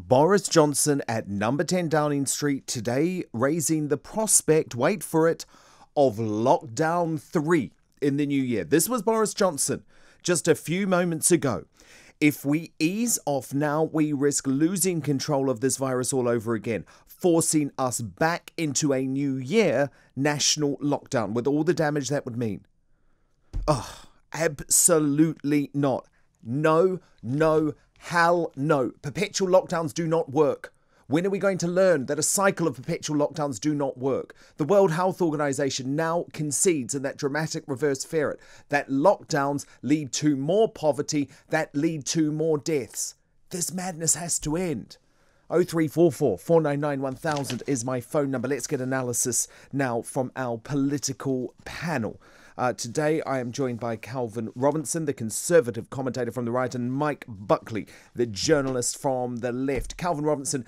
Boris Johnson at number 10 Downing Street today raising the prospect, wait for it, of lockdown 3 in the new year. This was Boris Johnson just a few moments ago. If we ease off now, we risk losing control of this virus all over again, forcing us back into a new year national lockdown with all the damage that would mean. Oh, absolutely not. No, no, hell no. Perpetual lockdowns do not work. When are we going to learn that a cycle of perpetual lockdowns do not work? The World Health Organization now concedes in that dramatic reverse ferret that lockdowns lead to more poverty, that lead to more deaths. This madness has to end. 0344 499 1000 is my phone number. Let's get analysis now from our political panel. Today I am joined by Calvin Robinson, the Conservative commentator from the right, and Mike Buckley, the journalist from the left. Calvin Robinson,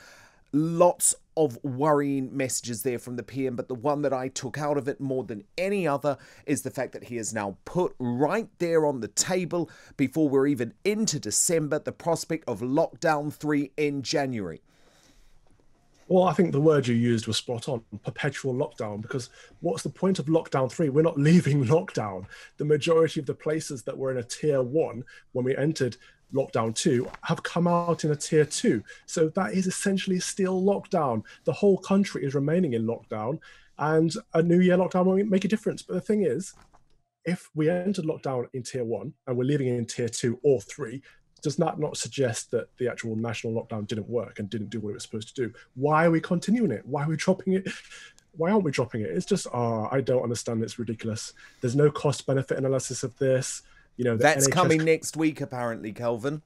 lots of worrying messages there from the PM, but the one that I took out of it more than any other is the fact that he has now put right there on the table, before we're even into December, the prospect of lockdown 3 in January. Well, I think the word you used was spot on, perpetual lockdown, because what's the point of lockdown 3? We're not leaving lockdown. The majority of the places that were in a tier 1 when we entered lockdown 2 have come out in a tier 2. So that is essentially still lockdown. The whole country is remaining in lockdown, and a new year lockdown won't make a difference. But the thing is, if we entered lockdown in tier 1 and we're leaving it in tier 2 or 3, does that not suggest that the actual national lockdown didn't work and didn't do what it was supposed to do? Why are we continuing it? Why are we dropping it? Why aren't we dropping it? It's just, I don't understand. It's ridiculous. There's no cost-benefit analysis of this. You know, that's NHS coming next week, apparently, Kelvin.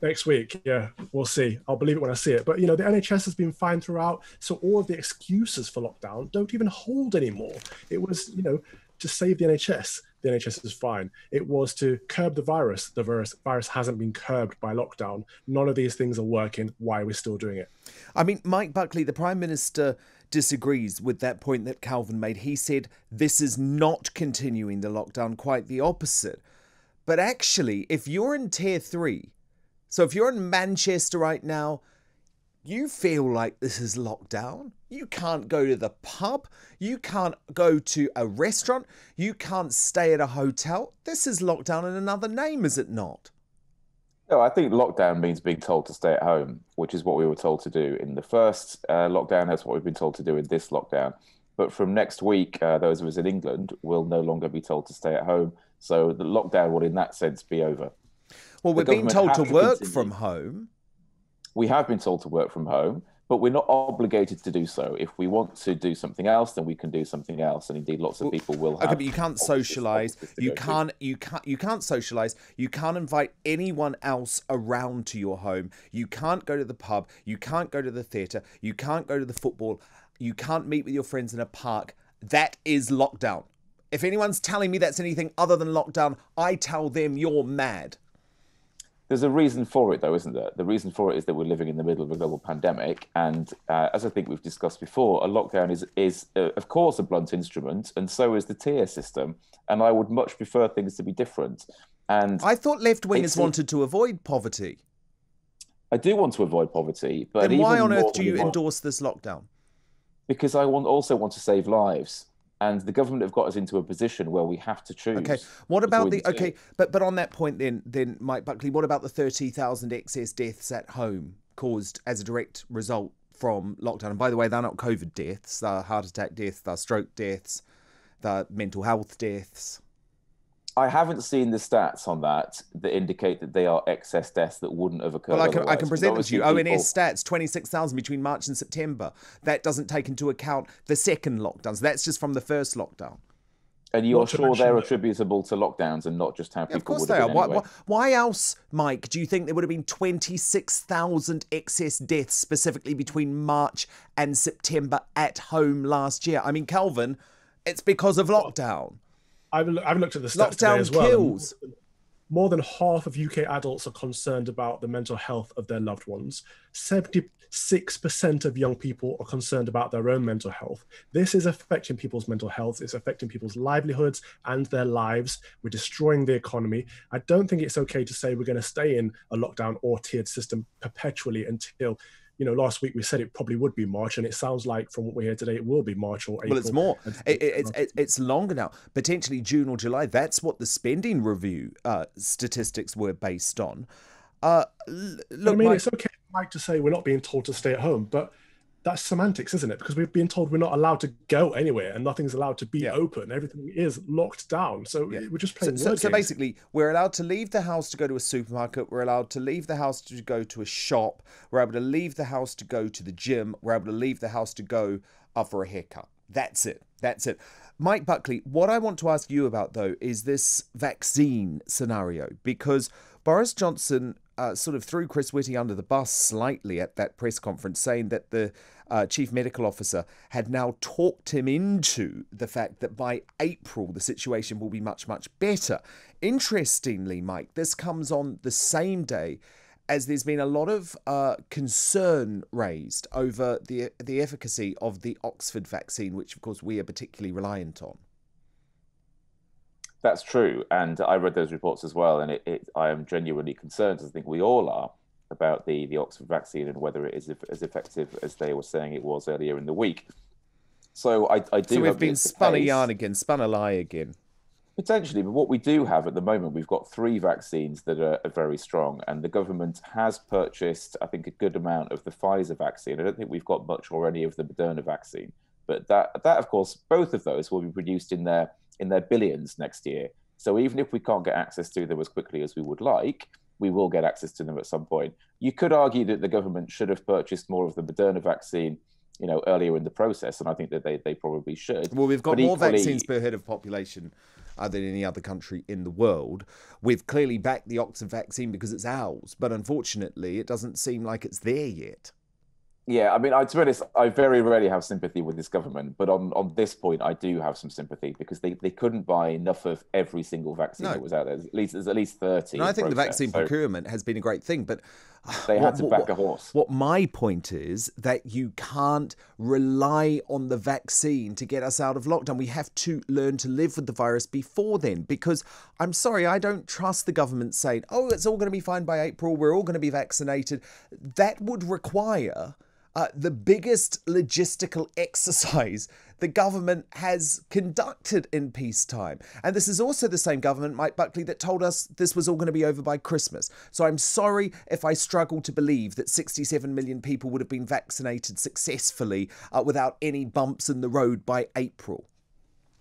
Next week, yeah, we'll see. I'll believe it when I see it. But, you know, the NHS has been fine throughout, so all of the excuses for lockdown don't even hold anymore. It was, you know, to save the NHS. The NHS is fine. It was to curb the virus. The virus hasn't been curbed by lockdown. None of these things are working. Why are we still doing it? I mean, Mike Buckley, the Prime Minister, disagrees with that point that Calvin made. He said this is not continuing the lockdown, quite the opposite. But actually, if you're in tier 3, so if you're in Manchester right now, you feel like this is lockdown. You can't go to the pub. You can't go to a restaurant. You can't stay at a hotel. This is lockdown in another name, is it not? No, I think lockdown means being told to stay at home, which is what we were told to do in the first lockdown. That's what we've been told to do in this lockdown. But from next week, those of us in England will no longer be told to stay at home. So the lockdown will, in that sense, be over. Well, we're being told to work from home. We have been told to work from home, but we're not obligated to do so. If we want to do something else, then we can do something else. And indeed, lots of people will have. Okay, but you can't socialise. You can't socialise. You can't invite anyone else around to your home. You can't go to the pub. You can't go to the theatre. You can't go to the football. You can't meet with your friends in a park. That is lockdown. If anyone's telling me that's anything other than lockdown, I tell them you're mad. There's a reason for it, though, isn't there? The reason for it is that we're living in the middle of a global pandemic. And as I think we've discussed before, a lockdown is of course, a blunt instrument, and so is the tier system. And I would much prefer things to be different. And I thought left-wingers wanted to avoid poverty. I do want to avoid poverty. But then why on earth do you endorse this lockdown? Because I also want to save lives. And the government have got us into a position where we have to choose. Okay, what about but on that point then, Mike Buckley, what about the 30,000 excess deaths at home caused as a direct result from lockdown? And by the way, they're not COVID deaths, they're heart attack deaths, they're stroke deaths, they're mental health deaths. I haven't seen the stats on that indicate that they are excess deaths that wouldn't have occurred. Well, I can present them to you. ONS stats, 26,000 between March and September. That doesn't take into account the second lockdowns. That's just from the first lockdown. And you're sure they're attributable to lockdowns and not just how people would have been anyway? Why else, Mike, do you think there would have been 26,000 excess deaths specifically between March and September at home last year? I mean, Calvin, it's because of lockdown. I've looked at the stats today Lockdown as well. kills. more than half of UK adults are concerned about the mental health of their loved ones. 76% of young people are concerned about their own mental health. This is affecting people's mental health. It's affecting people's livelihoods and their lives. We're destroying the economy. I don't think it's okay to say we're going to stay in a lockdown or tiered system perpetually until, last week we said it probably would be March, and it sounds like from what we hear today, it will be March or April. Well, it's more. It's longer now, potentially June or July. That's what the spending review statistics were based on. Look, I mean, it's okay, Mike, to say we're not being told to stay at home, but that's semantics, isn't it? Because we're being told we're not allowed to go anywhere and nothing's allowed to be open. Everything is locked down. So we're just playing word games. So basically, we're allowed to leave the house to go to a supermarket. We're allowed to leave the house to go to a shop. We're able to leave the house to go to the gym. We're able to leave the house to go for a haircut. That's it. Mike Buckley, what I want to ask you about, though, is this vaccine scenario, because Boris Johnson sort of threw Chris Whitty under the bus slightly at that press conference, saying that the chief medical officer had now talked him into the fact that by April the situation will be much, much better. Interestingly, Mike, this comes on the same day as there's been a lot of concern raised over the efficacy of the Oxford vaccine, which of course we are particularly reliant on. That's true, and I read those reports as well, and I am genuinely concerned, as I think we all are, about the Oxford vaccine and whether it is as effective as they were saying it was earlier in the week. So I do. So we've been spun a yarn again, spun a lie again. Potentially, but what we do have at the moment, we've got 3 vaccines that are very strong, and the government has purchased, I think, a good amount of the Pfizer vaccine. I don't think we've got much or any of the Moderna vaccine, but that of course, both of those will be produced in their billions next year. So even if we can't get access to them as quickly as we would like, we will get access to them at some point. You could argue that the government should have purchased more of the Moderna vaccine, earlier in the process, and I think that they probably should. Well, we've got more vaccines per head of population than any other country in the world. We've clearly backed the Oxford vaccine because it's ours, but unfortunately, it doesn't seem like it's there yet. Yeah, I mean, to be honest, I very rarely have sympathy with this government, but on this point, I do have some sympathy because they couldn't buy enough of every single vaccine that was out there. There's at least 30. And I think the vaccine procurement has been a great thing, but they had to back a horse. What my point is that you can't rely on the vaccine to get us out of lockdown. We have to learn to live with the virus before then, because I'm sorry, I don't trust the government saying, oh, it's all going to be fine by April, we're all going to be vaccinated. That would require the biggest logistical exercise the government has conducted in peacetime. And this is also the same government, Mike Buckley, that told us this was all going to be over by Christmas. So I'm sorry if I struggle to believe that 67 million people would have been vaccinated successfully without any bumps in the road by April.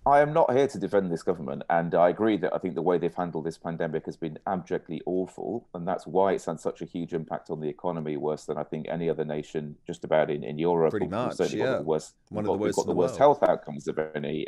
I am not here to defend this government, and I agree that I think the way they've handled this pandemic has been abjectly awful, and that's why it's had such a huge impact on the economy, worse than I think any other nation just about in Europe. Pretty much, yeah. One of the worst we've got the worst health outcomes of any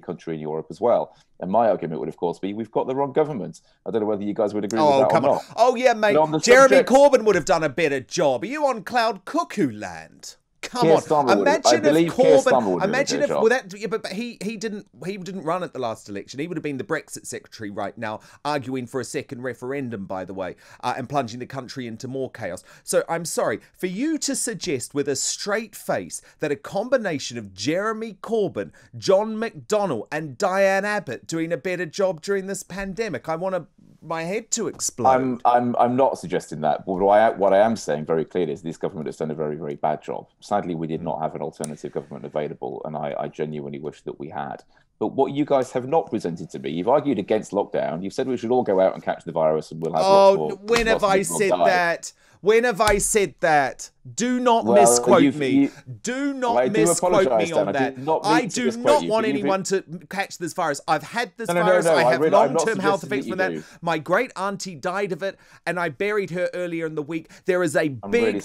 country in Europe as well. And my argument would, of course, be we've got the wrong government. I don't know whether you guys would agree with that or not. Oh, yeah, mate. Jeremy Corbyn would have done a better job. Are you on cloud cuckoo land? Come on! Imagine if Corbyn. Imagine if but he didn't run at the last election. He would have been the Brexit secretary right now, arguing for a second referendum, by the way, and plunging the country into more chaos. So I'm sorry for you to suggest with a straight face that a combination of Jeremy Corbyn, John McDonnell, and Diane Abbott doing a better job during this pandemic. I want my head to explode. I'm not suggesting that. But what I am saying very clearly is this government has done a very, very bad job. Sadly, we did not have an alternative government available, and I genuinely wish that we had. But what you guys have not presented to me, you've argued against lockdown. You've said we should all go out and catch the virus and we'll have lots more. When have I said that? When have I said that? Do not misquote me. Do not misquote me on that. I do not want anyone to catch this virus. I've had this virus. I have long-term health effects from that. My great auntie died of it, and I buried her earlier in the week. There is a big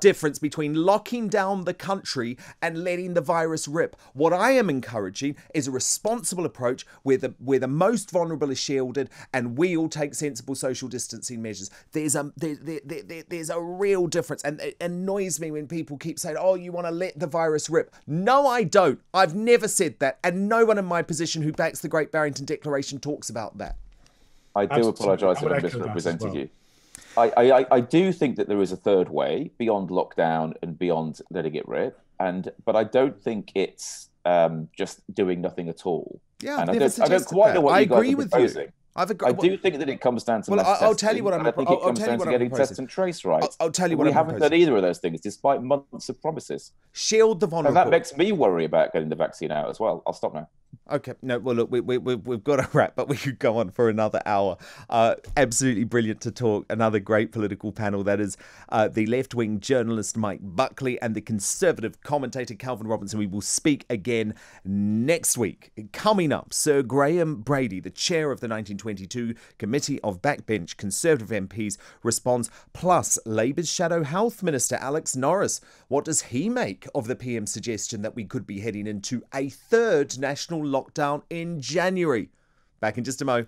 difference between locking down the country and letting the virus rip. What I am encouraging is a responsible approach where the most vulnerable is shielded, and we all take sensible social distancing measures. There's a real difference, and it annoys me when people keep saying, oh, you want to let the virus rip. No, I don't. I've never said that, and no one in my position who backs the Great Barrington Declaration talks about that. I do apologise if I misrepresented you. I do think that there is a third way beyond lockdown and beyond letting it rip, but I don't think it's just doing nothing at all. Yeah, and I don't quite know what you guys are proposing. I do think that it comes down to I'll tell you what I'm. I think it comes down to getting test and trace right. I'll tell you what we haven't done either of those things, despite months of promises. Shield the vulnerable. And that makes me worry about getting the vaccine out as well. I'll stop now. Okay, no, well, look, we've got to wrap, but we could go on for another hour. Absolutely brilliant to talk. Another great political panel. That is the left-wing journalist Mike Buckley and the conservative commentator Calvin Robinson. We will speak again next week. Coming up, Sir Graham Brady, the chair of the 1922 Committee of Backbench Conservative MPs, responds, plus Labour's Shadow Health Minister Alex Norris. What does he make of the PM's suggestion that we could be heading into a third national lockdown in January? Back in just a mo.